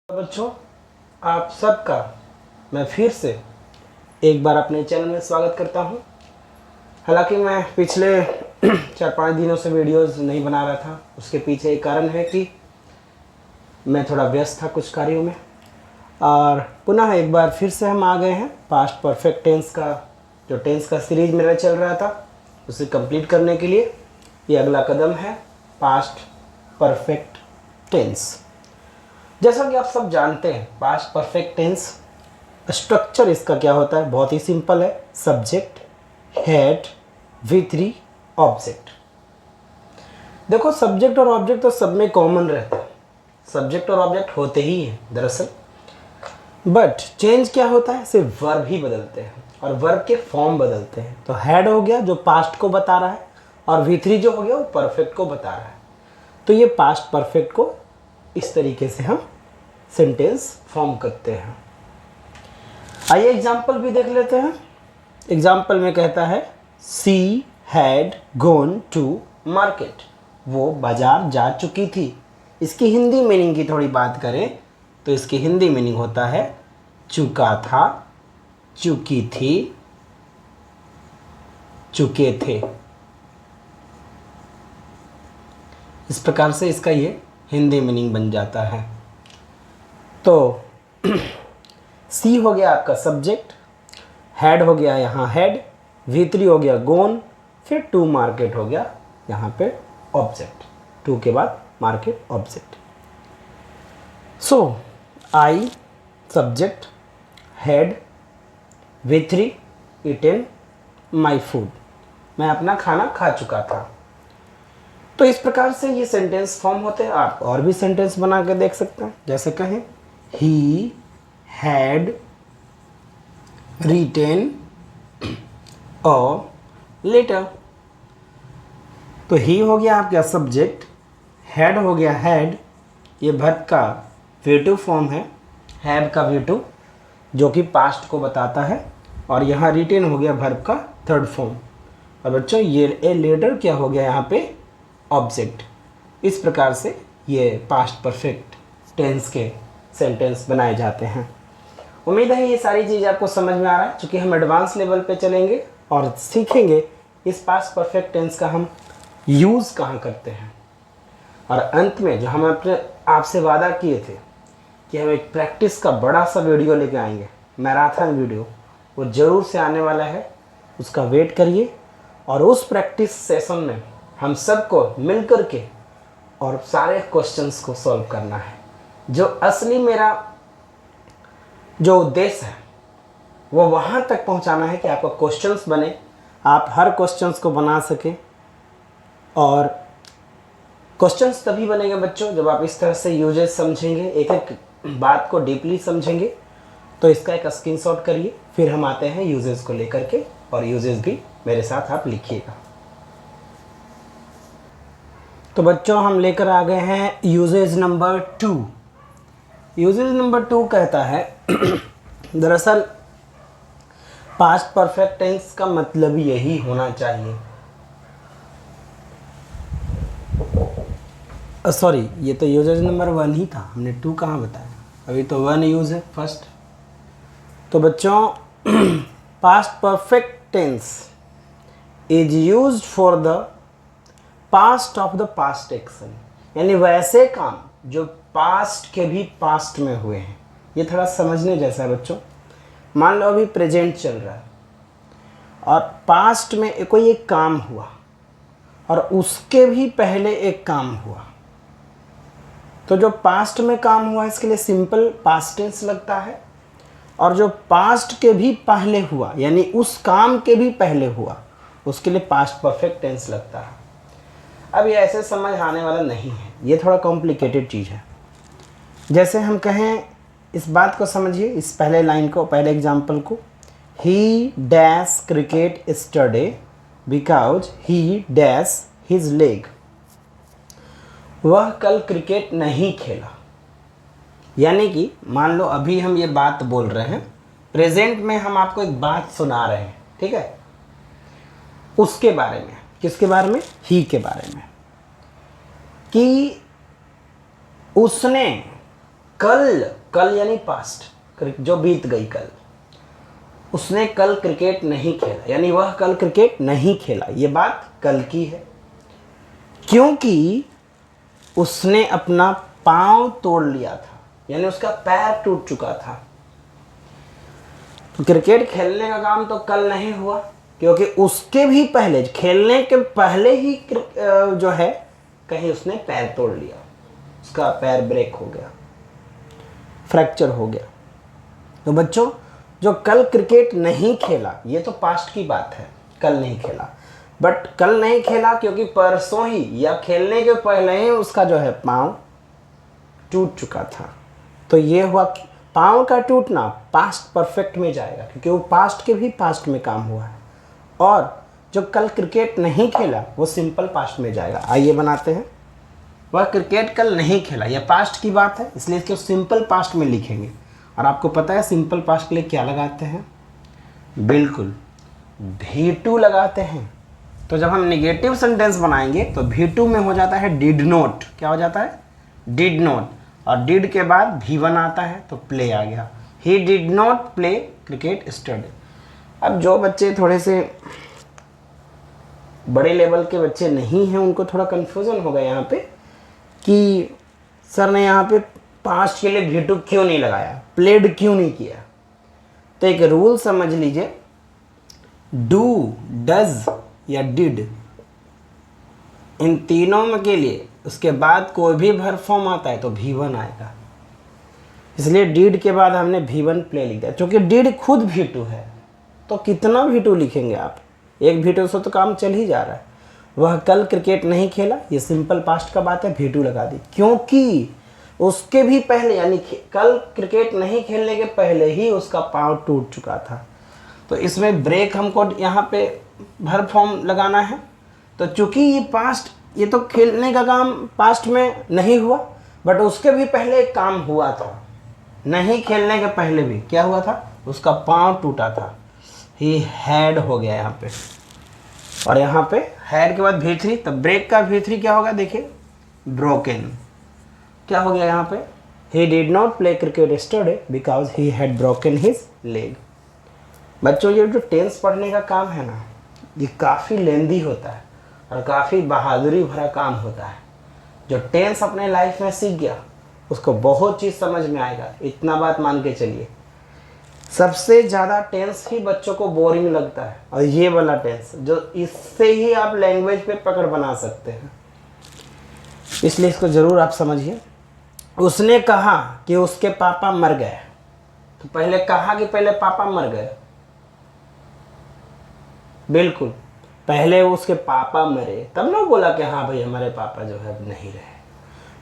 बच्चों, आप सबका मैं फिर से एक बार अपने चैनल में स्वागत करता हूं। हालांकि मैं पिछले 4-5 दिनों से वीडियोस नहीं बना रहा था। उसके पीछे एक कारण है कि मैं थोड़ा व्यस्त था कुछ कार्यों में। और पुनः एक बार फिर से हम आ गए हैं पास्ट परफेक्ट टेंस का जो टेंस का सीरीज मेरा चल रहा था उसे कंप्लीट करने के लिए। ये अगला कदम है पास्ट परफेक्ट टेंस। जैसा कि आप सब जानते हैं पास्ट परफेक्ट टेंस स्ट्रक्चर इसका क्या होता है, बहुत ही सिंपल है। Subject, head, V3, object. देखो, सब्जेक्ट और ऑब्जेक्ट तो सब में कॉमन रहता है। सब्जेक्ट और ऑब्जेक्ट होते ही हैं दरअसल, बट चेंज क्या होता है, सिर्फ वर्ब ही बदलते हैं और वर्ब के फॉर्म बदलते हैं। तो हेड हो गया जो पास्ट को बता रहा है और V3 जो हो गया वो परफेक्ट को बता रहा है। तो ये पास्ट परफेक्ट को इस तरीके से हम सेंटेंस फॉर्म करते हैं। आइए एग्जाम्पल भी देख लेते हैं। एग्जाम्पल में कहता है she had gone to market. वो बाजार जा चुकी थी। इसकी हिंदी मीनिंग की थोड़ी बात करें तो इसकी हिंदी मीनिंग होता है चुका था, चुकी थी, चुके थे। इस प्रकार से इसका ये हिंदी मीनिंग बन जाता है। तो सी हो गया आपका सब्जेक्ट, हेड हो गया यहाँ हेड, V3 हो गया गोन, फिर टू मार्केट हो गया यहाँ पे ऑब्जेक्ट। टू के बाद market object. So I subject, head, V3 eaten my food. मैं अपना खाना खा चुका था। तो इस प्रकार से ये सेंटेंस फॉर्म होते हैं। आप और भी सेंटेंस बना के देख सकते हैं। जैसे कहें he had written a letter. तो ही हो गया आपका सब्जेक्ट, हैड हो गया हेड, ये वर्ब का V2 फॉर्म है, हैव का V2 जो कि पास्ट को बताता है, और यहाँ रिटेन हो गया वर्ब का थर्ड फॉर्म। और बच्चों ये ए लेटर क्या हो गया यहाँ पे ऑब्जेक्ट। इस प्रकार से ये पास्ट परफेक्ट टेंस के सेंटेंस बनाए जाते हैं। उम्मीद है ये सारी चीज़ आपको समझ में आ रहा है। चूँकि हम एडवांस लेवल पे चलेंगे और सीखेंगे इस पास्ट परफेक्ट टेंस का हम यूज़ कहाँ करते हैं। और अंत में जो हम अपने आपसे वादा किए थे कि हम एक प्रैक्टिस का बड़ा सा वीडियो लेके आएंगे, मैराथन वीडियो, वो ज़रूर से आने वाला है। उसका वेट करिए और उस प्रैक्टिस सेशन में हम सबको मिल कर के और सारे क्वेश्चंस को सॉल्व करना है। जो असली मेरा जो उद्देश्य है वो वहाँ तक पहुँचाना है कि आपका क्वेश्चंस बने, आप हर क्वेश्चंस को बना सकें। और क्वेश्चंस तभी बनेंगे बच्चों जब आप इस तरह से यूजेज समझेंगे, एक एक बात को डीपली समझेंगे। तो इसका एक स्क्रीनशॉट करिए, फिर हम आते हैं यूजेज को लेकर के, और यूजेज भी मेरे साथ आप लिखिएगा। तो बच्चों हम लेकर आ गए हैं यूजेज नंबर 2। यूजेज नंबर 2 कहता है दरअसल पास्ट परफेक्ट टेंस का मतलब यही होना चाहिए। सॉरी, ये तो यूजेज नंबर 1 ही था, हमने 2 कहाँ बताया। अभी तो 1 यूज है फर्स्ट। तो बच्चों past perfect tense is used for the past of the past action, यानी वैसे काम जो पास्ट के भी पास्ट में हुए हैं। ये थोड़ा समझने जैसा है बच्चों। मान लो अभी प्रेजेंट चल रहा है और पास्ट में कोई एक काम हुआ और उसके भी पहले एक काम हुआ। तो जो पास्ट में काम हुआ इसके लिए सिंपल पास्ट टेंस लगता है, और जो पास्ट के भी पहले हुआ यानी उस काम के भी पहले हुआ उसके लिए पास्ट परफेक्ट टेंस लगता है। अब ये ऐसे समझ आने वाला नहीं है, ये थोड़ा कॉम्प्लिकेटेड चीज़ है। जैसे हम कहें, इस बात को समझिए, इस पहले लाइन को, पहले एग्जाम्पल को, ही dash cricket yesterday because he dash his leg. वह कल क्रिकेट नहीं खेला। यानी कि मान लो अभी हम ये बात बोल रहे हैं, प्रेजेंट में हम आपको एक बात सुना रहे हैं, ठीक है, उसके बारे में। किसके बारे में? ही के बारे में, कि उसने कल, कल यानी पास्ट, जो बीत गई कल, उसने कल क्रिकेट नहीं खेला, यानी वह कल क्रिकेट नहीं खेला। ये बात कल की है, क्योंकि उसने अपना पांव तोड़ लिया था, यानी उसका पैर टूट चुका था। तो क्रिकेट खेलने का काम तो कल नहीं हुआ, क्योंकि उसके भी पहले, खेलने के पहले ही जो है कहीं उसने पैर तोड़ लिया, उसका पैर ब्रेक हो गया, फ्रैक्चर हो गया। तो बच्चों, जो कल क्रिकेट नहीं खेला, ये तो पास्ट की बात है, कल नहीं खेला। बट कल नहीं खेला क्योंकि परसों ही या खेलने के पहले ही उसका जो है पाँव टूट चुका था। तो ये हुआ, पाँव का टूटना पास्ट परफेक्ट में जाएगा, क्योंकि वो पास्ट के भी पास्ट में काम हुआ है। और जो कल क्रिकेट नहीं खेला वो सिंपल पास्ट में जाएगा। आइए बनाते हैं, वह क्रिकेट कल नहीं खेला, यह पास्ट की बात है, इसलिए इसको सिंपल पास्ट में लिखेंगे। और आपको पता है सिंपल पास्ट के लिए क्या लगाते हैं? बिल्कुल V2 लगाते हैं। तो जब हम नेगेटिव सेंटेंस बनाएंगे तो V2 में हो जाता है डिड नॉट। क्या हो जाता है? Did not. और डिड के बाद V1 आता है तो प्ले आ गया। He did not play cricket study. अब जो बच्चे थोड़े से बड़े लेवल के बच्चे नहीं हैं, उनको थोड़ा कन्फ्यूज़न होगा यहाँ पे कि सर ने यहाँ पे पास्ट के लिए V2 क्यों नहीं लगाया, प्लेड क्यों नहीं किया। तो एक रूल समझ लीजिए, डू, डज या डिड, इन तीनों में के लिए उसके बाद कोई भी वर्ब फॉर्म आता है तो V1 आएगा। इसलिए डिड के बाद हमने V1 प्ले लिख दिया। क्योंकि डिड खुद V2 है, तो कितना V2 लिखेंगे आप? एक V2 से तो काम चल ही जा रहा है। वह कल क्रिकेट नहीं खेला, ये सिंपल पास्ट का बात है, V2 लगा दी, क्योंकि उसके भी पहले, यानी कल क्रिकेट नहीं खेलने के पहले ही उसका पाँव टूट चुका था। तो इसमें ब्रेक हमको यहाँ पे वर्ब फॉर्म लगाना है। तो चूंकि ये पास्ट, ये तो खेलने का काम पास्ट में नहीं हुआ, बट उसके भी पहले एक काम हुआ था। नहीं खेलने के पहले भी क्या हुआ था? उसका पाँव टूटा था। ही हैड हो गया यहाँ पे, और यहाँ पे हैड के बाद V3, तब ब्रेक का V3 क्या होगा? देखिए, ब्रोकन। क्या हो गया यहाँ पे? He did not play cricket yesterday because he had broken his leg. बच्चों, ये जो टेंस पढ़ने का काम है ना, ये काफ़ी लेंदी होता है और काफ़ी बहादुरी भरा काम होता है। जो टेंस अपने लाइफ में सीख गया उसको बहुत चीज़ समझ में आएगा, इतना बात मान के चलिए। सबसे ज़्यादा टेंस ही बच्चों को बोरिंग लगता है, और ये वाला टेंस, जो इससे ही आप लैंग्वेज पे पकड़ बना सकते हैं, इसलिए इसको ज़रूर आप समझिए। उसने कहा कि उसके पापा मर गए, तो पहले कहा कि पहले पापा मर गए? बिल्कुल, पहले उसके पापा मरे तब ना बोला कि हाँ भाई हमारे पापा जो है अब नहीं रहे।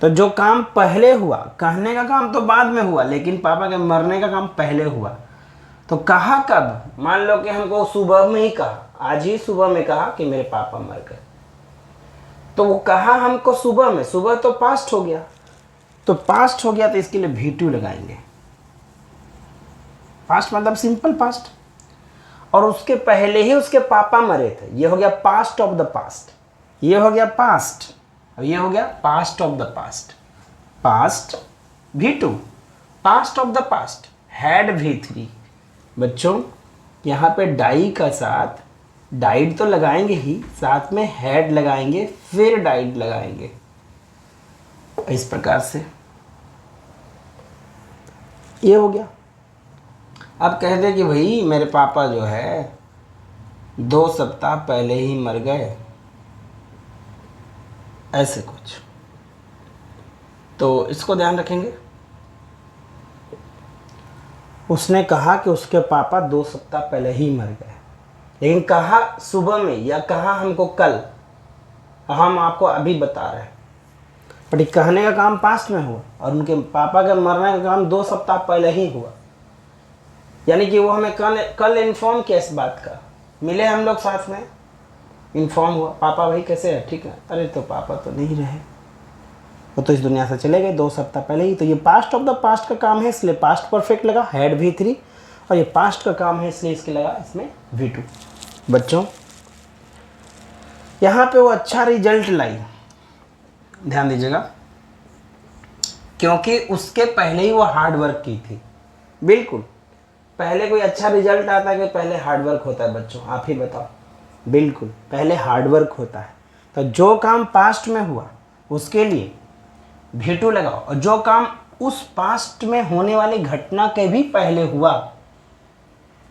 तो जो काम पहले हुआ, कहने का काम तो बाद में हुआ, लेकिन पापा के मरने का काम पहले हुआ। तो कहा कब? मान लो कि हमको सुबह में ही कहा, आज ही सुबह में कहा कि मेरे पापा मर गए, तो वो कहा हमको सुबह में, सुबह तो पास्ट हो गया, तो पास्ट हो गया तो इसके लिए V2 लगाएंगे। पास्ट मतलब सिंपल पास्ट, और उसके पहले ही उसके पापा मरे थे, ये हो गया पास्ट ऑफ द पास्ट, ये हो गया पास्ट, और ये हो गया past of the past. Past V2, past of the past had V3। बच्चों, यहाँ पे डाई का साथ, डाइड तो लगाएंगे ही, साथ में हैड लगाएंगे, फिर डाइड लगाएंगे, इस प्रकार से ये हो गया। अब कहते कि भाई मेरे पापा जो है 2 सप्ताह पहले ही मर गए, ऐसे कुछ, तो इसको ध्यान रखेंगे। उसने कहा कि उसके पापा 2 सप्ताह पहले ही मर गए, लेकिन कहा सुबह में या कहा हमको कल, हम आपको अभी बता रहे हैं, बट कहने का काम पास्ट में हुआ और उनके पापा के मरने का काम 2 सप्ताह पहले ही हुआ। यानी कि वो हमें कल इन्फॉर्म किया इस बात का, मिले हम लोग साथ में, इन्फॉर्म हुआ, पापा भाई कैसे है, ठीक है, अरे तो पापा तो नहीं रहे, वो तो इस दुनिया से चले गए 2 सप्ताह पहले ही। तो ये पास्ट ऑफ द पास्ट का काम है, इसलिए पास्ट परफेक्ट लगा, हैड V3, और ये पास्ट का काम है इसलिए इसके लगा इसमें V2। बच्चों, यहाँ पे वो अच्छा रिजल्ट लाई, ध्यान दीजिएगा, क्योंकि उसके पहले ही वो हार्ड वर्क की थी। बिल्कुल, पहले कोई अच्छा रिजल्ट आता है कि पहले हार्ड वर्क होता है बच्चों, आप ही बताओ। बिल्कुल, पहले हार्ड वर्क होता है। तो जो काम पास्ट में हुआ उसके लिए V2 लगाओ, और जो काम उस पास्ट में होने वाली घटना के भी पहले हुआ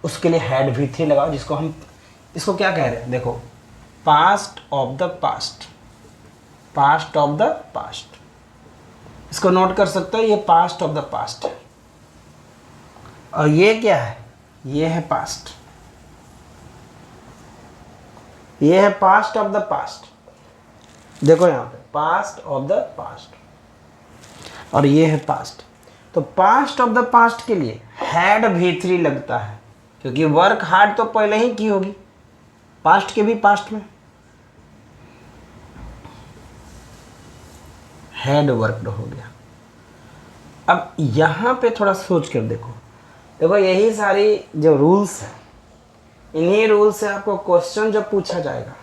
उसके लिए हेड V3 लगाओ, जिसको हम इसको क्या कह रहे हैं, देखो, past of the past, past of the past. इसको नोट कर सकते हो, ये पास्ट ऑफ द पास्ट है, और ये क्या है, ये है पास्ट, ये है पास्ट ऑफ द पास्ट। देखो यहाँ पे पास्ट ऑफ द पास्ट, और ये है पास्ट। तो पास्ट ऑफ द पास्ट के लिए हैड V3 लगता है, क्योंकि वर्क हार्ड तो पहले ही की होगी, पास्ट के भी पास्ट में हैड वर्कड हो गया। अब यहाँ पे थोड़ा सोच कर देखो, देखो यही सारी जो रूल्स हैं, इन्हीं रूल्स से आपको क्वेश्चन जब पूछा जाएगा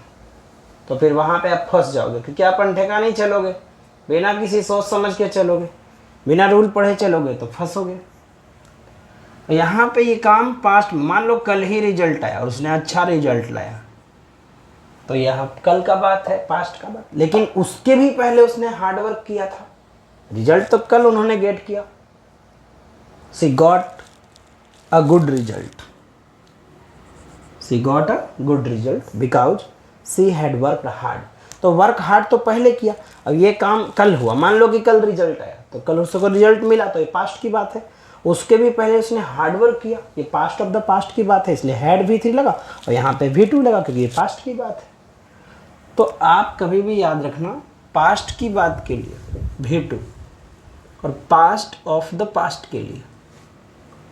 तो फिर वहाँ पे आप फंस जाओगे, क्योंकि आप ठेका नहीं चलोगे, बिना किसी सोच समझ के चलोगे, बिना रूल पढ़े चलोगे तो फंसोगे। यहाँ पे ये काम पास्ट, मान लो कल ही रिजल्ट आया और उसने अच्छा रिजल्ट लाया, तो यह कल का बात है, पास्ट का बात, लेकिन उसके भी पहले उसने हार्ड वर्क किया था, रिजल्ट तो कल उन्होंने गेट किया। She got a good result, she got a good result because she had worked hard. तो वर्क हार्ड तो पहले किया, अब ये काम कल हुआ, मान लो कि कल रिजल्ट आया, तो कल उसको रिजल्ट मिला, तो ये पास्ट की बात है। उसके भी पहले उसने हार्ड वर्क किया, ये पास्ट ऑफ द पास्ट की बात है, इसलिए हैड V3 लगा, और यहाँ पे V2 लगा, क्योंकि ये पास्ट की बात है। तो आप कभी भी याद रखना, पास्ट की बात के लिए V2, और पास्ट ऑफ द पास्ट के लिए,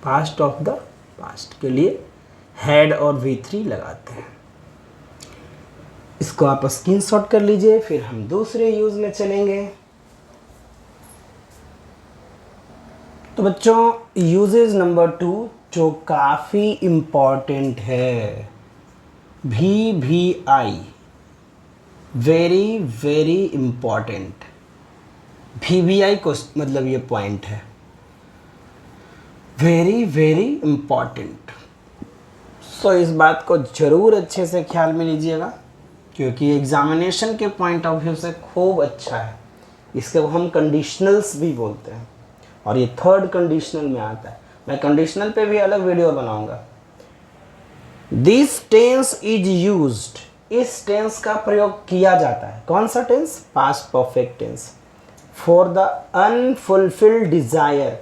पास्ट ऑफ द पास्ट के लिए हैड और V3 लगाते हैं। इसको आप स्क्रीनशॉट कर लीजिए, फिर हम दूसरे यूज में चलेंगे। तो बच्चों, यूजेज नंबर 2 जो काफ़ी इम्पॉर्टेंट है, VVI, very very important. VVI को मतलब ये पॉइंट है, वेरी वेरी इम्पॉर्टेंट। सो इस बात को ज़रूर अच्छे से ख्याल में लीजिएगा, क्योंकि एग्जामिनेशन के पॉइंट ऑफ व्यू से खूब अच्छा है। इसके हम कंडीशनल्स भी बोलते हैं, और ये थर्ड कंडीशनल में आता है। मैं कंडीशनल पे भी अलग वीडियो बनाऊंगा। दिस टेंस इज यूज्ड, इस टेंस का प्रयोग किया जाता है, कौन सा tense, past perfect tense, for the unfulfilled desire,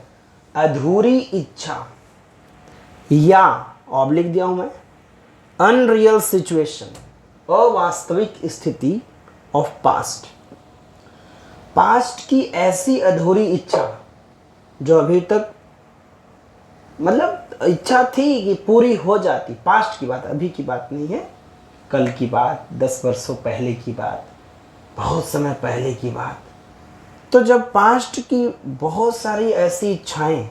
अधूरी इच्छा, या ऑब्लिक दिया हूं मैं, अनरियल सिचुएशन, अवास्तविक स्थिति ऑफ पास्ट, पास्ट की ऐसी अधूरी इच्छा जो अभी तक, मतलब इच्छा थी कि पूरी हो जाती, पास्ट की बात, अभी की बात नहीं है, कल की बात, 10 वर्षों पहले की बात, बहुत समय पहले की बात। तो जब पास्ट की बहुत सारी ऐसी इच्छाएं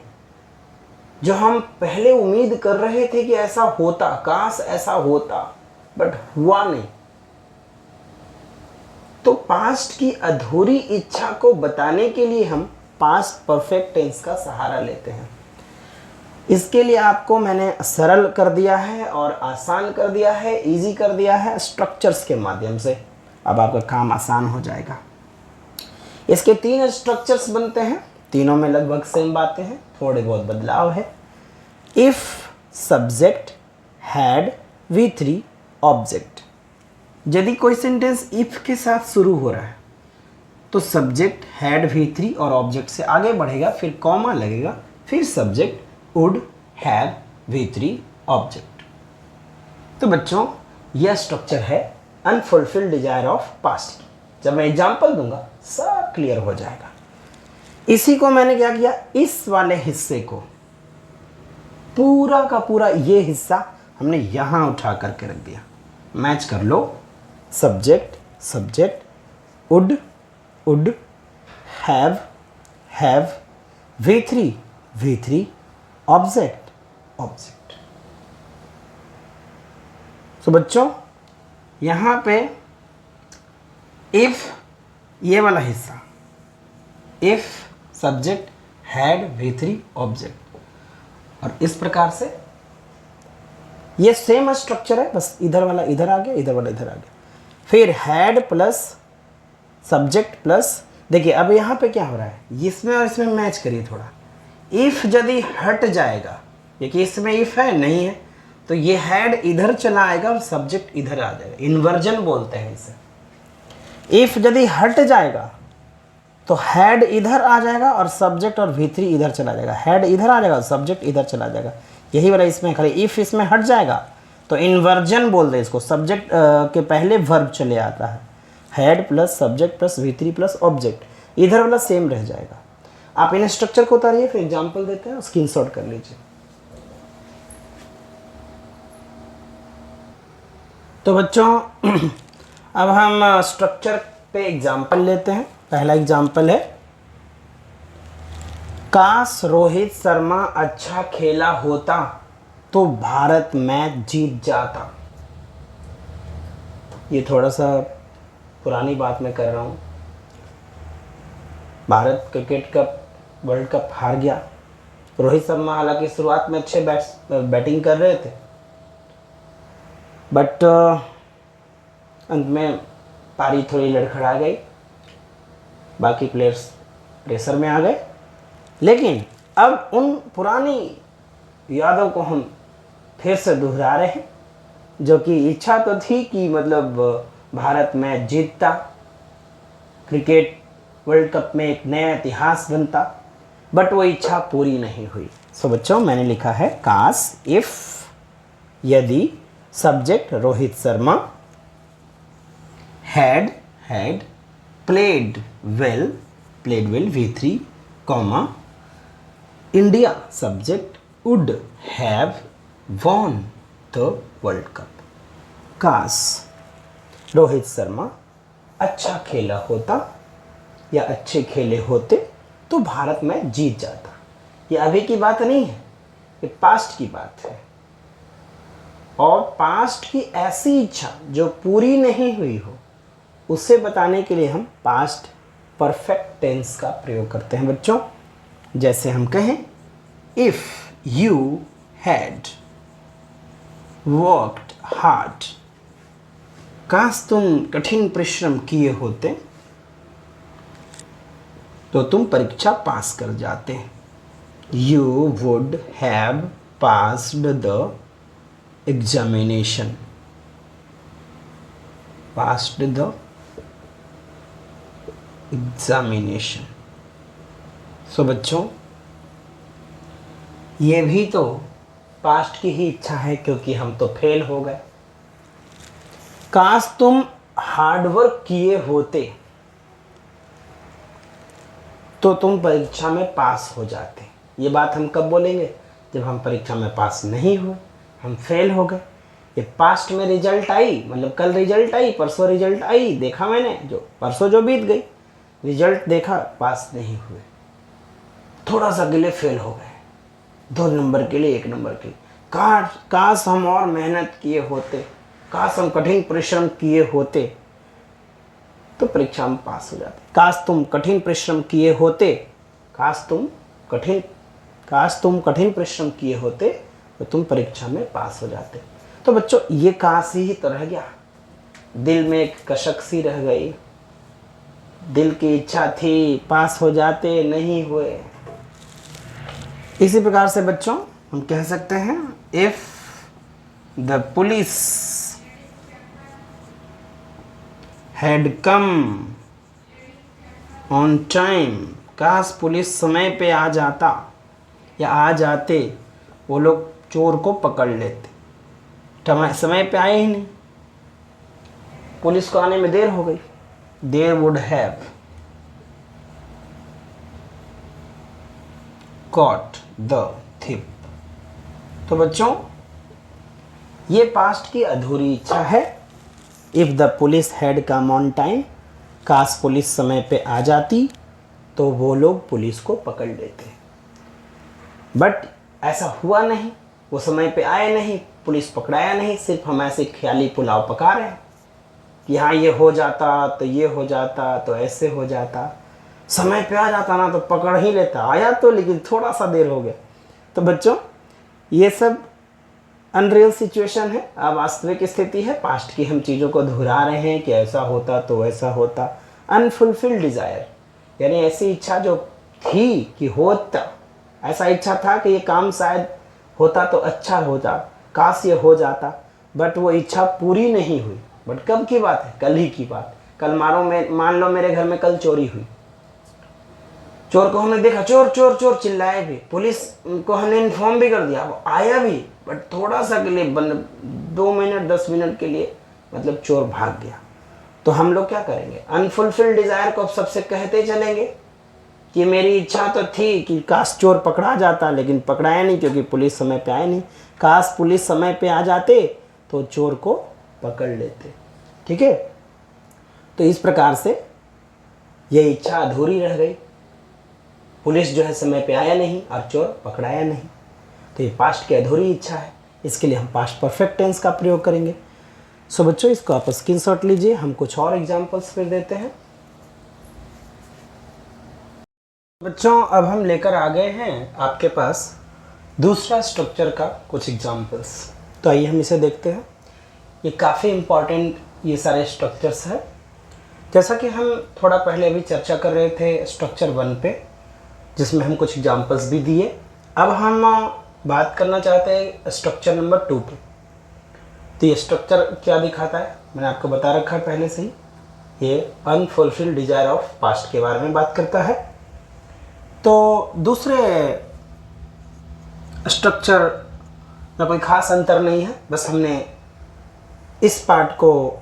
जो हम पहले उम्मीद कर रहे थे कि ऐसा होता, काश ऐसा होता, बट हुआ नहीं, तो पास्ट की अधूरी इच्छा को बताने के लिए हम पास्ट परफेक्ट टेंस का सहारा लेते हैं। इसके लिए आपको मैंने सरल कर दिया है और आसान कर दिया है, इजी कर दिया है स्ट्रक्चर्स के माध्यम से। अब आपका काम आसान हो जाएगा। इसके 3 स्ट्रक्चर्स बनते हैं, तीनों में लगभग सेम बातें हैं, थोड़े बहुत बदलाव है। If subject had V3 object, यदि कोई सेंटेंस इफ के साथ शुरू हो रहा है तो सब्जेक्ट हैड V3 और ऑब्जेक्ट से आगे बढ़ेगा, फिर कॉमा लगेगा, फिर subject would have V3 object. तो बच्चों, यह स्ट्रक्चर है अनफुलफिल्ड डिजायर ऑफ पास्ट। जब मैं एग्जांपल दूंगा सब क्लियर हो जाएगा। इसी को मैंने क्या किया, इस वाले हिस्से को पूरा का पूरा ये हिस्सा हमने यहां उठा करके रख दिया। मैच कर लो, subject subject, would would, have V3 V3, object object. तो बच्चों, यहां पे इफ, ये वाला हिस्सा, if subject had V3 object. और इस प्रकार से ये सेम स्ट्रक्चर है, बस इधर वाला इधर आ गया, इधर वाला इधर आ गया। फिर हैड प्लस सब्जेक्ट प्लस, देखिए अब यहाँ पे क्या हो रहा है, इसमें और इसमें मैच करिए थोड़ा। इफ़ यदि हट जाएगा, देखिए इसमें इफ़ है नहीं है, तो ये हैड इधर चला आएगा और सब्जेक्ट इधर आ जाएगा, इन्वर्जन बोलते हैं इसे। इफ़ यदि हट जाएगा तो हैड इधर आ जाएगा और सब्जेक्ट और V3 इधर चला जाएगा, हैड इधर आ जाएगा सब्जेक्ट इधर चला जाएगा, यही वाला इसमें खाली इफ़ इसमें हट जाएगा तो इन्वर्जन बोल दे इसको, सब्जेक्ट के पहले वर्ब चले आता है, had plus subject plus V3 plus object, इधर वाला सेम रह जाएगा। आप इन स्ट्रक्चर को उतारिए, फिर एग्जाम्पल देते हैं, स्क्रीनशॉट कर लीजिए। तो बच्चों अब हम स्ट्रक्चर पे एग्जाम्पल लेते हैं। पहला एग्जाम्पल है, काश रोहित शर्मा अच्छा खेला होता तो भारत मैच जीत जाता। ये थोड़ा सा पुरानी बात मैं कर रहा हूँ। Bharat cricket cup world cup हार गया। रोहित शर्मा हालांकि शुरुआत में अच्छे बैटिंग कर रहे थे, बट अंत में पारी थोड़ी लड़खड़ा गई, बाकी प्लेयर्स प्रेशर में आ गए। लेकिन अब उन पुरानी यादों को हम फिर से दोहरा रहे हैं, जो कि इच्छा तो थी कि मतलब भारत मैच जीतता, क्रिकेट वर्ल्ड कप में एक नया इतिहास बनता, बट वो इच्छा पूरी नहीं हुई। सो बच्चों मैंने लिखा है काश, इफ, यदि, subject Rohit Sharma, had played well V3, comma, India subject would have won the World Cup। काश रोहित शर्मा अच्छा खेला होता या अच्छे खेले होते तो भारत में जीत जाता। ये अभी की बात नहीं है, ये पास्ट की बात है। और पास्ट की ऐसी इच्छा जो पूरी नहीं हुई हो, उसे बताने के लिए हम पास्ट परफेक्ट टेंस का प्रयोग करते हैं बच्चों। जैसे हम कहें, if you had worked hard, काश तुम कठिन परिश्रम किए होते तो तुम परीक्षा पास कर जाते। You would have passed the examination, passed the examination. So बच्चों ये भी तो पास्ट की ही इच्छा है, क्योंकि हम तो फेल हो गए। काश तुम हार्डवर्क किए होते तो तुम परीक्षा में पास हो जाते। ये बात हम कब बोलेंगे? जब हम परीक्षा में पास नहीं हुए, हम फेल हो गए। ये पास्ट में रिजल्ट आई, मतलब कल रिजल्ट आई, परसों रिजल्ट आई, देखा मैंने, जो परसों जो बीत गई, रिजल्ट देखा, पास नहीं हुए, थोड़ा सा के लिए फेल हो गए, 2 नंबर के लिए 1 नंबर के लिए। काश हम और मेहनत किए होते, काश हम कठिन परिश्रम किए होते तो परीक्षा में पास हो जाते। काश तुम कठिन परिश्रम किए होते, काश तुम कठिन परिश्रम किए होते तो तुम परीक्षा में पास हो जाते। तो बच्चों ये काश ही तो रह गया, दिल में एक कसक सी रह गई, दिल की इच्छा थी पास हो जाते, नहीं हुए। इसी प्रकार से बच्चों हम कह सकते हैं, if the police had come on time, काश पुलिस समय पे आ जाता या आ जाते, वो लोग चोर को पकड़ लेते। समय पे आए ही नहीं, पुलिस को आने में देर हो गई। They would have caught the thief। तो बच्चों ये पास्ट की अधूरी इच्छा है। If the police had come on time, काश पुलिस समय पे आ जाती तो वो लोग पुलिस को पकड़ लेते, बट ऐसा हुआ नहीं, वो समय पे आए नहीं, पुलिस पकड़ाया नहीं, सिर्फ हम ऐसे ख्याली पुलाव पका रहे हैं कि हाँ ये हो जाता तो ये हो जाता तो ऐसे हो जाता, समय पे आ जाता ना तो पकड़ ही लेता, आया तो लेकिन थोड़ा सा देर हो गया। तो बच्चों ये सब अनरियल सिचुएशन है, अब वास्तविक स्थिति है। पास्ट की हम चीज़ों को दोहरा रहे हैं कि ऐसा होता तो वैसा होता। अनफुलफिल्ड डिज़ायर यानी ऐसी इच्छा जो थी कि होता, ऐसा इच्छा था कि ये काम शायद होता तो अच्छा होता, काश ये हो जाता, बट वो इच्छा पूरी नहीं हुई। बट कब की बात है? कल ही की बात। कल मान लो मेरे घर में कल चोरी हुई, चोर को हमने देखा, चोर चोर चोर चिल्लाए भी, पुलिस को हमने इन्फॉर्म भी कर दिया, वो आया भी, बट थोड़ा सा के लिए 2 मिनट 10 मिनट के लिए मतलब चोर भाग गया। तो हम लोग क्या करेंगे? अनफुलफिल्ड डिज़ायर को अब सबसे कहते चलेंगे कि मेरी इच्छा तो थी कि काश चोर पकड़ा जाता, लेकिन पकड़ाया नहीं क्योंकि पुलिस समय पे आए नहीं। काश पुलिस समय पे आ जाते तो चोर को पकड़ लेते। ठीक है, तो इस प्रकार से ये इच्छा अधूरी रह गई। पुलिस जो है समय पे आया नहीं और चोर पकड़ाया नहीं, तो ये पास्ट की अधूरी इच्छा है। इसके लिए हम पास्ट परफेक्ट टेंस का प्रयोग करेंगे। सो बच्चों इसको आप स्क्रीनशॉट लीजिए, हम कुछ और एग्जांपल्स फिर देते हैं। बच्चों अब हम लेकर आ गए हैं आपके पास दूसरा स्ट्रक्चर का कुछ एग्जांपल्स। तो आइए हम इसे देखते हैं। ये काफ़ी इम्पॉर्टेंट ये सारे स्ट्रक्चर्स हैं। जैसा कि हम थोड़ा पहले अभी चर्चा कर रहे थे स्ट्रक्चर 1 पे, जिसमें हम कुछ एग्जांपल्स भी दिए। अब हम बात करना चाहते हैं स्ट्रक्चर नंबर 2 पे। तो ये स्ट्रक्चर क्या दिखाता है? मैंने आपको बता रखा है पहले से ही, ये अनफुलफिल्ड डिजायर ऑफ पास्ट के बारे में बात करता है। तो दूसरे स्ट्रक्चर में कोई खास अंतर नहीं है, बस हमने इस पार्ट को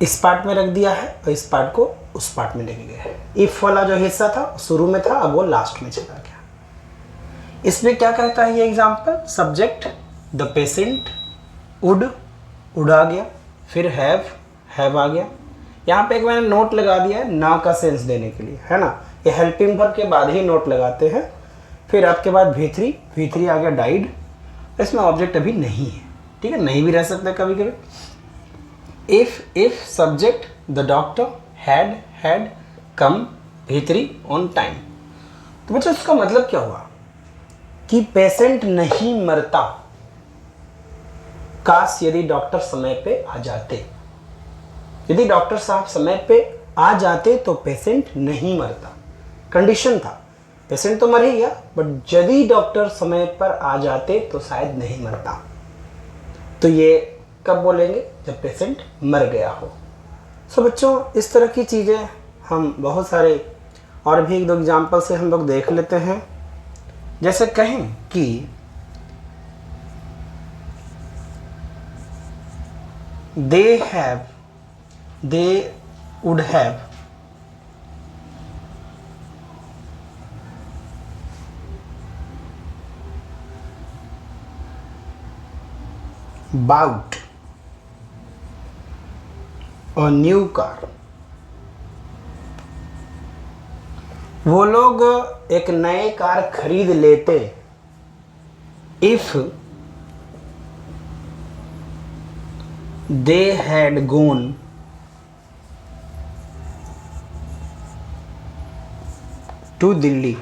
इस पार्ट में रख दिया है और इस पार्ट को उस पार्ट में लेके गया है। इफ वाला जो हिस्सा था शुरू में था, अब वो लास्ट में चला गया। इसमें क्या कहता है ये example? Subject the patient would, would आ गया, फिर हैव आ गया। यहाँ पे एक मैंने नोट लगा दिया है ना का सेंस देने के लिए, है ना। ये हेल्पिंग वर्ब के बाद ही नोट लगाते हैं। फिर आपके बाद V3 आ गया डाइड। इसमें ऑब्जेक्ट अभी नहीं है, ठीक है, नहीं भी रह सकता कभी कभी। If subject the doctor had come V3 on time. तो बच्चों इसका मतलब क्या हुआ कि पेशेंट नहीं मरता, काश यदि डॉक्टर समय पे आ जाते। यदि डॉक्टर साहब समय पे आ जाते तो पेशेंट नहीं मरता। कंडीशन था, पेशेंट तो मर ही गया, बट यदि डॉक्टर समय पर आ जाते तो शायद नहीं मरता। तो ये कब बोलेंगे? जब पेशेंट मर गया हो। सो बच्चों इस तरह की चीज़ें हम बहुत सारे और भी 1-2 एग्जाम्पल से हम लोग देख लेते हैं। जैसे कहें कि they would have bought a new car। वो लोग एक नए कार खरीद लेते। If they had gone to Delhi.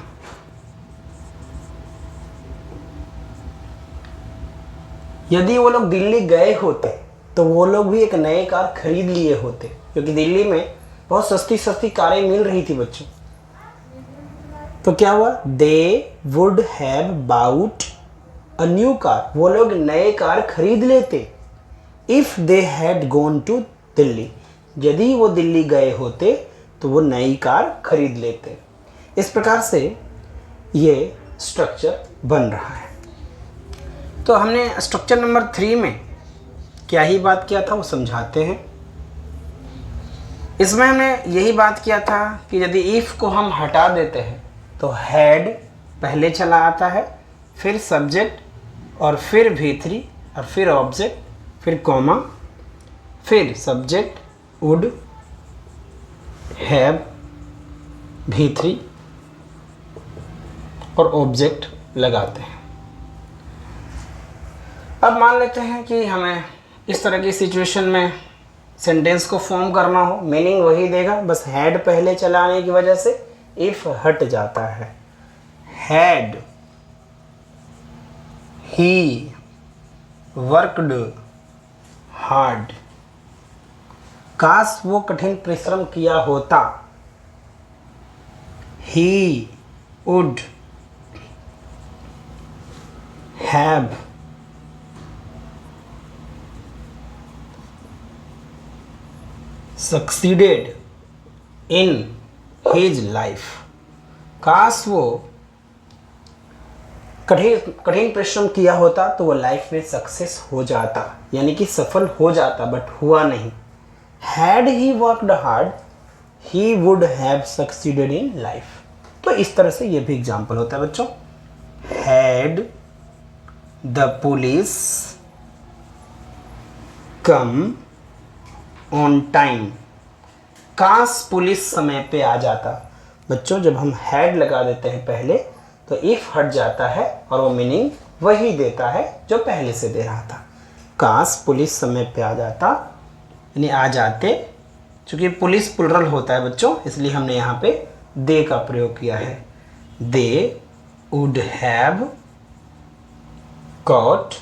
यदि वो लोग दिल्ली गए होते तो वो लोग भी एक नए कार खरीद लिए होते, क्योंकि दिल्ली में बहुत सस्ती सस्ती कारें मिल रही थी बच्चों। तो क्या हुआ? They would have bought a new car. वो लोग नए कार खरीद लेते। If they had gone to Delhi. यदि वो दिल्ली गए होते तो वो नई कार खरीद लेते। इस प्रकार से ये स्ट्रक्चर बन रहा है। तो हमने स्ट्रक्चर नंबर 3 में क्या ही बात किया था वो समझाते हैं। इसमें हमने यही बात किया था कि यदि इफ को हम हटा देते हैं तो हैड पहले चला आता है, फिर सब्जेक्ट और फिर V3 और फिर ऑब्जेक्ट, फिर कॉमा, फिर सब्जेक्ट वुड, हैव, V3 और ऑब्जेक्ट लगाते हैं। अब मान लेते हैं कि हमें इस तरह की सिचुएशन में सेंटेंस को फॉर्म करना हो, मीनिंग वही देगा, बस हैड पहले चलाने की वजह से इफ हट जाता है। हैड ही वर्कड हार्ड, काश वो कठिन परिश्रम किया होता। He would have succeeded in his life, काश वो कठिन परिश्रम किया होता तो वो लाइफ में सक्सेस हो जाता, यानी कि सफल हो जाता, बट हुआ नहीं। Had he worked hard he would have succeeded in life. तो इस तरह से ये भी एग्जाम्पल होता है बच्चों। Had the police come on time, काश पुलिस समय पे आ जाता। बच्चों जब हम हैड लगा देते हैं पहले तो इफ हट जाता है और वो मीनिंग वही देता है जो पहले से दे रहा था। काश पुलिस समय पे आ जाता, यानी आ जाते, चूंकि पुलिस प्लुरल होता है बच्चों, इसलिए हमने यहाँ पे दे का प्रयोग किया है। They would have caught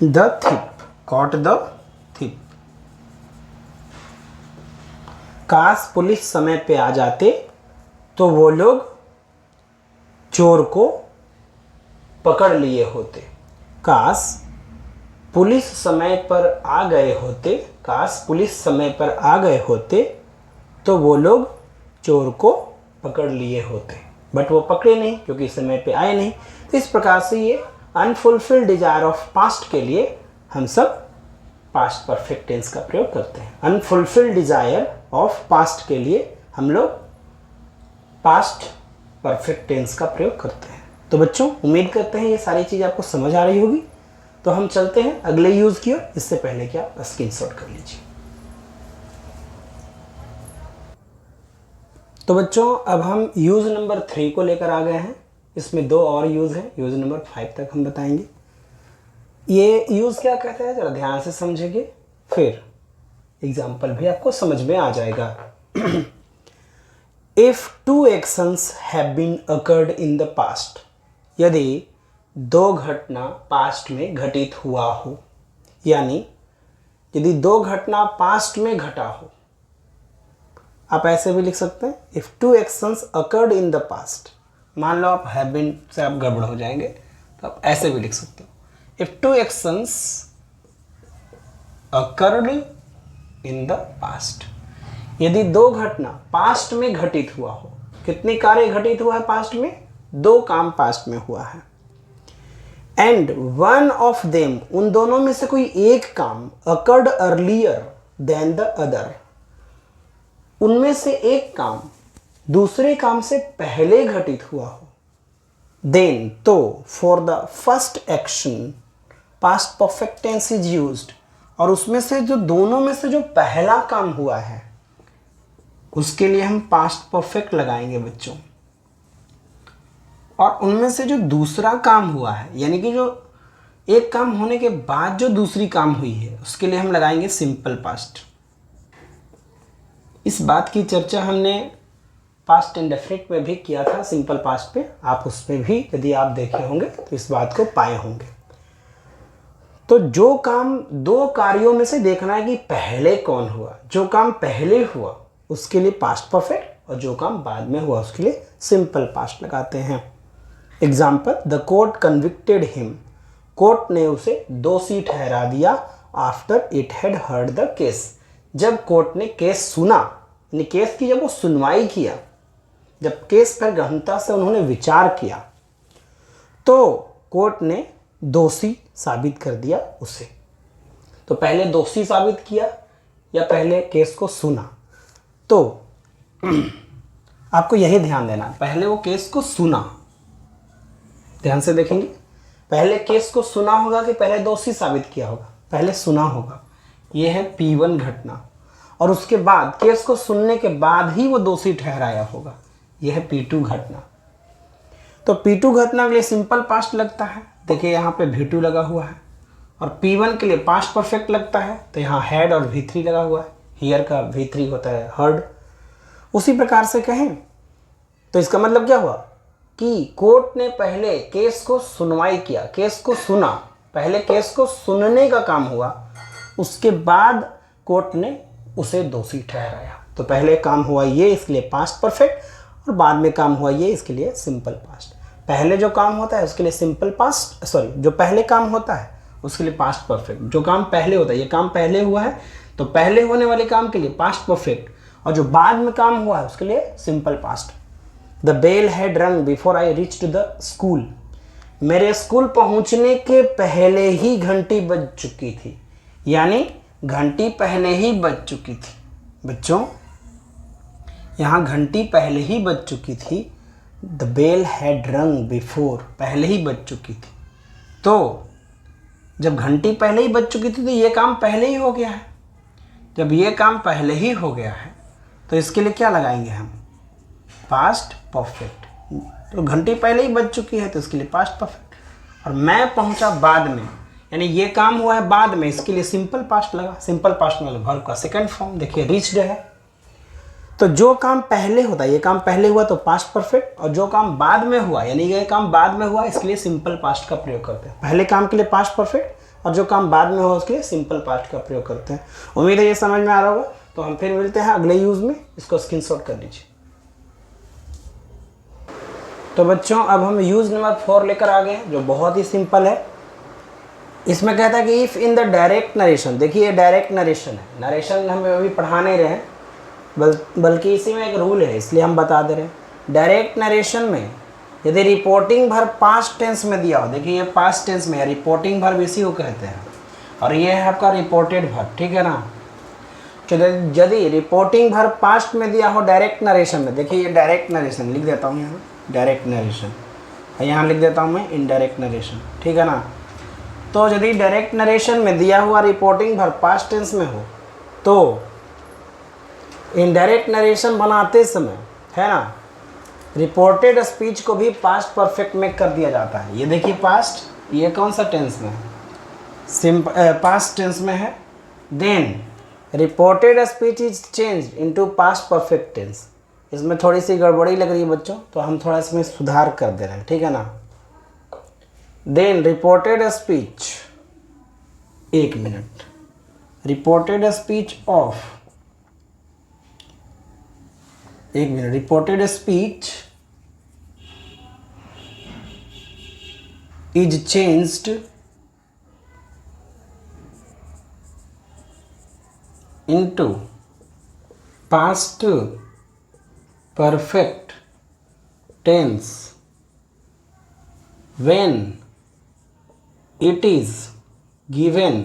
the thief, caught the thief, काश पुलिस समय पे आ जाते तो वो लोग चोर को पकड़ लिए होते। काश पुलिस समय पर आ गए होते, काश पुलिस समय पर आ गए होते तो वो लोग चोर को पकड़ लिए होते, बट वो पकड़े नहीं क्योंकि समय पे आए नहीं। तो इस प्रकार से ये अनफुलफिल्ड डिजायर ऑफ पास्ट के लिए हम सब पास्ट परफेक्ट टेंस का प्रयोग करते हैं। अनफुलफिल्ड डिजायर ऑफ पास्ट के लिए हम लोग पास्ट परफेक्ट टेंस का प्रयोग करते हैं। तो बच्चों उम्मीद करते हैं ये सारी चीज़ आपको समझ आ रही होगी। तो हम चलते हैं अगले यूज़ की ओर। इससे पहले कि आप स्क्रीनशॉट कर लीजिए। तो बच्चों अब हम यूज़ नंबर 3 को लेकर आ गए हैं। इसमें 2 और यूज़ हैं, यूज़ नंबर 5 तक हम बताएंगे। ये यूज़ क्या कहता है जरा ध्यान से समझेंगे, फिर एग्जाम्पल भी आपको समझ में आ जाएगा। If two actions have been occurred in the past, यदि 2 घटना पास्ट में घटित हुआ हो, यानी यदि 2 घटना पास्ट में घटा हो, आप ऐसे भी लिख सकते हैं if 2 actions occurred in the past। मान लो आप have been से आप गड़बड़ हो जाएंगे तो आप ऐसे भी लिख सकते हो if 2 actions occurred in the past, यदि 2 घटना पास्ट में घटित हुआ हो। कितने कार्य घटित हुआ है पास्ट में? 2 काम पास्ट में हुआ है। एंड वन ऑफ देम, उन दोनों में से कोई एक काम occurred earlier than the other, उनमें से एक काम दूसरे काम से पहले घटित हुआ हो, देन तो for the first action past perfect tense is used, और उसमें से जो दोनों में से जो पहला काम हुआ है उसके लिए हम पास्ट परफेक्ट लगाएंगे बच्चों। और उनमें से जो दूसरा काम हुआ है, यानी कि जो एक काम होने के बाद जो दूसरी काम हुई है, उसके लिए हम लगाएंगे सिंपल पास्ट। इस बात की चर्चा हमने पास्ट इंडेफिनिट में भी किया था, सिंपल पास्ट पे। आप उसमें भी यदि आप देखे होंगे तो इस बात को पाए होंगे। तो जो काम 2 कार्यों में से देखना है कि पहले कौन हुआ। जो काम पहले हुआ उसके लिए पास्ट परफेक्ट, और जो काम बाद में हुआ उसके लिए सिंपल पास्ट लगाते हैं। Example, the court convicted him, court ने उसे दोषी ठहरा दिया after it had heard the case, जब कोर्ट ने केस सुना, यानी केस की जब वो सुनवाई किया, जब केस पर गहनता से उन्होंने विचार किया तो कोर्ट ने दोषी साबित कर दिया उसे। तो पहले दोषी साबित किया या पहले केस को सुना? तो आपको यही ध्यान देना, पहले वो केस को सुना। ध्यान से देखेंगे, पहले केस को सुना होगा कि पहले दोषी साबित किया होगा? पहले सुना होगा। ये है P1 घटना, और उसके बाद केस को सुनने के बाद ही वो दोषी ठहराया होगा। यह है P2 घटना। तो P2 घटना के लिए सिंपल पास्ट लगता है। देखिए यहाँ पे V2 लगा हुआ है, और P1 के लिए पास्ट परफेक्ट लगता है तो यहाँ हैड और V3 लगा हुआ है, हियर का V3 होता है हर्ड। उसी प्रकार से कहें तो इसका मतलब क्या हुआ कि कोर्ट ने पहले केस को सुनवाई किया, केस को सुना, पहले केस को सुनने का काम हुआ, उसके बाद कोर्ट ने उसे दोषी ठहराया। तो पहले काम हुआ ये, इसके लिए पास्ट परफेक्ट, और बाद में काम हुआ ये, इसके लिए सिंपल पास्ट। पहले जो काम होता है उसके लिए सिंपल पास्ट, सॉरी जो पहले काम होता है उसके लिए पास्ट परफेक्ट। जो काम पहले होता है, ये काम पहले हुआ है तो पहले होने वाले काम के लिए पास्ट परफेक्ट, और जो बाद में काम हुआ है उसके लिए simple past. The bell had rung before I reached the school. मेरे स्कूल पहुंचने के पहले ही घंटी बज चुकी थी, यानी घंटी पहले ही बज चुकी थी। बच्चों यहाँ घंटी पहले ही बज चुकी थी। The bell had rung before, पहले ही बज चुकी थी। तो जब घंटी पहले ही बज चुकी थी तो ये काम पहले ही हो गया है। जब ये काम पहले ही हो गया है तो इसके लिए क्या लगाएंगे हम? Past perfect. तो घंटी पहले ही बज चुकी है तो इसके लिए पास्ट परफेक्ट। और मैं पहुंचा बाद में, यानी ये काम हुआ है बाद में, इसके लिए सिंपल पास्ट लगा। सिंपल पास्ट मतलब वर्ब का सेकंड फॉर्म। देखिए रीच्ड है, तो जो काम पहले होता है, ये काम पहले हुआ तो पास्ट परफेक्ट, और जो काम बाद में हुआ यानी ये काम बाद में हुआ इसके लिए सिंपल पास्ट का प्रयोग करते हैं। पहले काम के लिए पास्ट परफेक्ट और जो काम बाद में हुआ उसके लिए सिंपल पास्ट का प्रयोग करते हैं। उम्मीद है ये समझ में आ रहा होगा। तो हम फिर मिलते हैं अगले यूज में, इसको स्क्रीनशॉट कर लीजिए। तो बच्चों अब हम यूज नंबर 4 लेकर आ गए, जो बहुत ही सिंपल है। इसमें कहता है कि if in the direct narration, देखिए ये डायरेक्ट नरेशन है, नरेशन हम अभी पढ़ा नहीं रहे हैं, बल्कि इसी में एक रूल है इसलिए हम बता दे रहे हैं। डायरेक्ट नरेशन में यदि रिपोर्टिंग वर्ब पास्ट टेंस में दिया हो, देखिए ये पास्ट टेंस में है, रिपोर्टिंग वर्ब इसी को कहते हैं, और ये है आपका रिपोर्टेड वर्ब, ठीक है ना। तो यदि रिपोर्टिंग वर्ब पास्ट में दिया हो डायरेक्ट नरेशन में, देखिए ये डायरेक्ट नरेशन लिख देता हूँ यहाँ, डायरेक्ट नरेशन, यहाँ लिख देता हूँ मैं इनडायरेक्ट नरेशन, ठीक है ना। तो यदि डायरेक्ट नरेशन में दिया हुआ रिपोर्टिंग वर्ब पास्ट टेंस में हो तो इनडायरेक्ट नरेशन बनाते समय, है ना, रिपोर्टेड स्पीच को भी पास्ट परफेक्ट में कर दिया जाता है। ये देखिए पास्ट, ये कौन सा टेंस में है? पास्ट टेंस में है। Then reported speech is changed into past perfect tense. इसमें थोड़ी सी गड़बड़ी लग रही है बच्चों, तो हम थोड़ा इसमें सुधार कर दे रहे हैं, ठीक है ना। देन रिपोर्टेड स्पीच, एक मिनट, रिपोर्टेड स्पीच ऑफ, एक minute, reported speech is changed into past perfect tense when it is given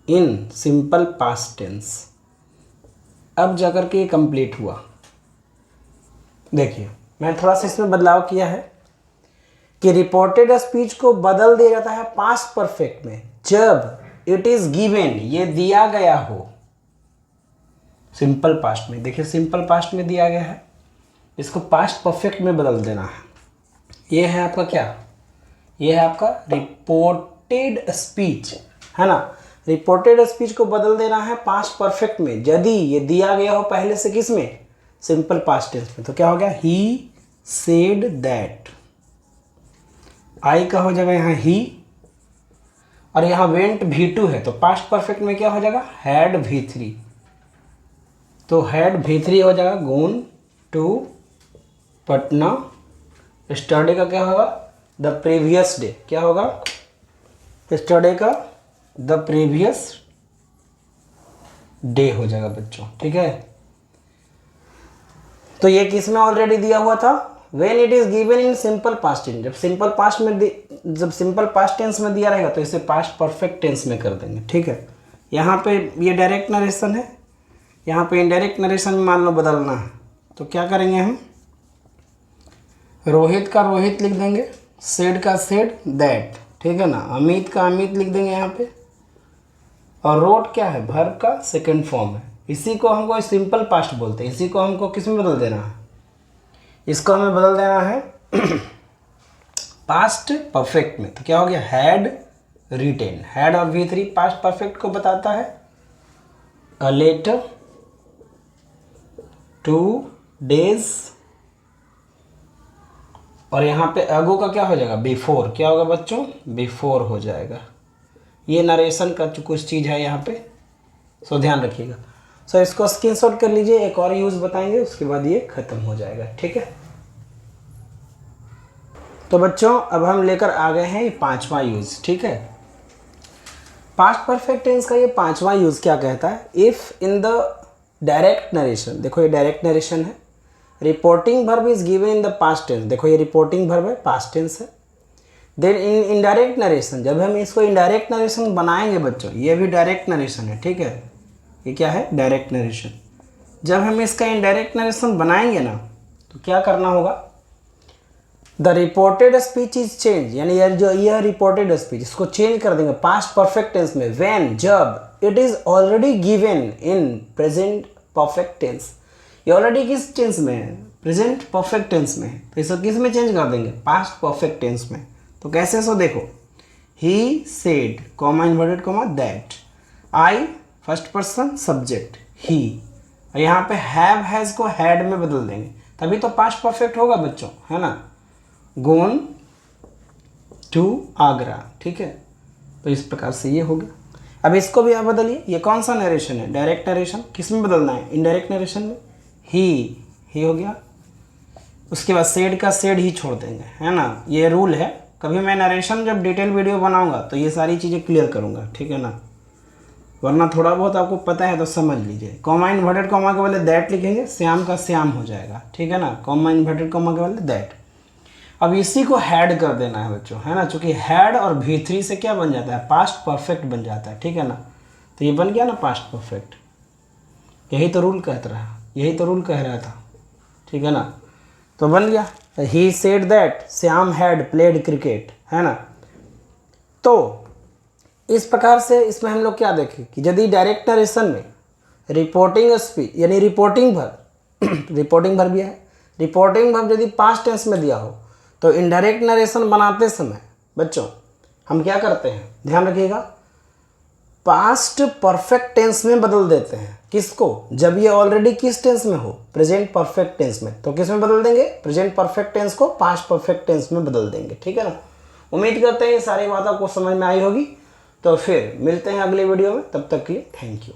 in simple past tense। अब जाकर के ये कंप्लीट हुआ। देखिए मैं थोड़ा सा इसमें बदलाव किया है कि रिपोर्टेड स्पीच को बदल दिया जाता है पास्ट परफेक्ट में जब इट इज गिवन, ये दिया गया हो, सिंपल पास्ट में। देखिए सिंपल पास्ट में दिया गया है, इसको पास्ट परफेक्ट में बदल देना है। ये है आपका क्या? ये है आपका रिपोर्टेड स्पीच, है ना। रिपोर्टेड स्पीच को बदल देना है पास्ट परफेक्ट में यदि ये दिया गया हो पहले से, किस में? सिंपल पास्ट टेंस में। तो क्या हो गया? ही सेड दैट, आई का हो जाएगा यहाँ ही, और यहाँ वेंट V2 है तो पास्ट परफेक्ट में क्या हो जाएगा? हैड V3, तो हैड V3 हो जाएगा गोन टू पटना स्टडी का क्या होगा? The previous day. क्या होगा? स्टडी का द प्रीवियस डे हो जाएगा बच्चों, ठीक है। तो ये किस में ऑलरेडी दिया हुआ था? When it is given in simple past tense. जब सिंपल पास्ट टेंस में दिया रहेगा तो इसे पास्ट परफेक्ट टेंस में कर देंगे, ठीक है। यहाँ पे ये डायरेक्ट नरेशन है, यहाँ पे इनडायरेक्ट नरेशन में मान लो बदलना है, तो क्या करेंगे हम? रोहित का रोहित लिख देंगे, सेड का सेड दैट, ठीक है ना। अमित का अमित लिख देंगे यहाँ पे, और रोट क्या है? वर्ब का सेकंड फॉर्म है। इसी को हमको सिंपल पास्ट बोलते हैं। इसी को हमको किस में बदल देना है? इसको हमें बदल देना है पास्ट परफेक्ट में तो क्या हो गया, हैड रिटेन। हैड और V3 पास्ट परफेक्ट को बताता है। अ लेटर 2 days, और यहाँ पे अगो का क्या हो जाएगा, बिफोर। क्या होगा बच्चों, बिफोर हो जाएगा। ये नरेशन का कुछ चीज़ है यहाँ पे, सो ध्यान रखिएगा। सो इसको स्क्रीनशॉट कर लीजिए, एक और यूज़ बताएंगे उसके बाद ये खत्म हो जाएगा, ठीक है। तो बच्चों अब हम लेकर आ गए हैं ये 5वां यूज़, ठीक है। पास्ट परफेक्ट टेंस का ये 5वां यूज़ क्या कहता है, if in the direct narration, देखो ये डायरेक्ट नरेशन है, reporting verb is given in the past tense, देखो ये रिपोर्टिंग वर्ब है, पास्ट टेंस है। देन इन इनडायरेक्ट नरेशन, जब हम इसको इनडायरेक्ट नरेशन बनाएंगे बच्चों, ये भी डायरेक्ट नरेशन है, ठीक है, ये क्या है, डायरेक्ट नरेशन। जब हम इसका इनडायरेक्ट नरेशन बनाएंगे ना, तो क्या करना होगा, the reported speech is change, यानी यार जो यह रिपोर्टेड स्पीच, इसको चेंज कर देंगे पास्ट परफेक्ट टेंस में, व्हेन, जब it is already given in present perfect tense. ये ऑलरेडी किस टेंस में है, प्रेजेंट परफेक्ट टेंस में है, तो इसको किस में चेंज कर देंगे, पास्ट परफेक्ट टेंस में। तो कैसे, सो देखो, he said comma inverted comma that, I first person subject he, यहाँ पे हैव हैज को हैड में बदल देंगे, तभी तो पास्ट परफेक्ट होगा बच्चों, है ना। गोन टू आगरा, ठीक है, तो इस प्रकार से ये हो गया। अब इसको भी आप बदलिए, ये कौन सा नरेशन है, डायरेक्ट नरेशन, किस में बदलना है, इनडायरेक्ट नरेशन में। ही हो गया, उसके बाद सेड का सेड ही छोड़ देंगे, है ना। ये रूल है, कभी मैं नरेशन जब डिटेल वीडियो बनाऊंगा तो ये सारी चीज़ें क्लियर करूंगा, ठीक है ना, वरना थोड़ा बहुत आपको पता है तो समझ लीजिए। कॉमा इन्वर्टेड कॉमा के बदले दैट लिखेंगे, श्याम का श्याम हो जाएगा, ठीक है ना, कॉमा इन्वर्टेड कॉमा के बदले दैट। अब इसी को हैड कर देना है बच्चों, है ना, चूंकि हैड और V3 से क्या बन जाता है, पास्ट परफेक्ट बन जाता है, ठीक है ना। तो ये बन गया ना पास्ट परफेक्ट, यही तो रूल कहता रहा, यही तो रूल कह रहा था, ठीक है ना। तो बन गया, he said that Shyam had played cricket, है ना। तो इस प्रकार से इसमें हम लोग क्या देखें कि यदि डायरेक्ट नरेशन में रिपोर्टिंग स्पीच यानी रिपोर्टिंग वर्ब रिपोर्टिंग वर्ब भी है, रिपोर्टिंग वर्ब यदि पास्ट टेंस में दिया हो, तो इनडायरेक्ट नरेशन बनाते समय बच्चों हम क्या करते हैं, ध्यान रखिएगा, पास्ट परफेक्ट टेंस में बदल देते हैं। किसको, जब ये ऑलरेडी किस टेंस में हो, प्रेजेंट परफेक्ट टेंस में, तो किस में बदल देंगे, प्रेजेंट परफेक्ट टेंस को पास्ट परफेक्ट टेंस में बदल देंगे, ठीक है ना। उम्मीद करते हैं ये सारी बात आपको समझ में आई होगी। तो फिर मिलते हैं अगले वीडियो में, तब तक के लिए थैंक यू।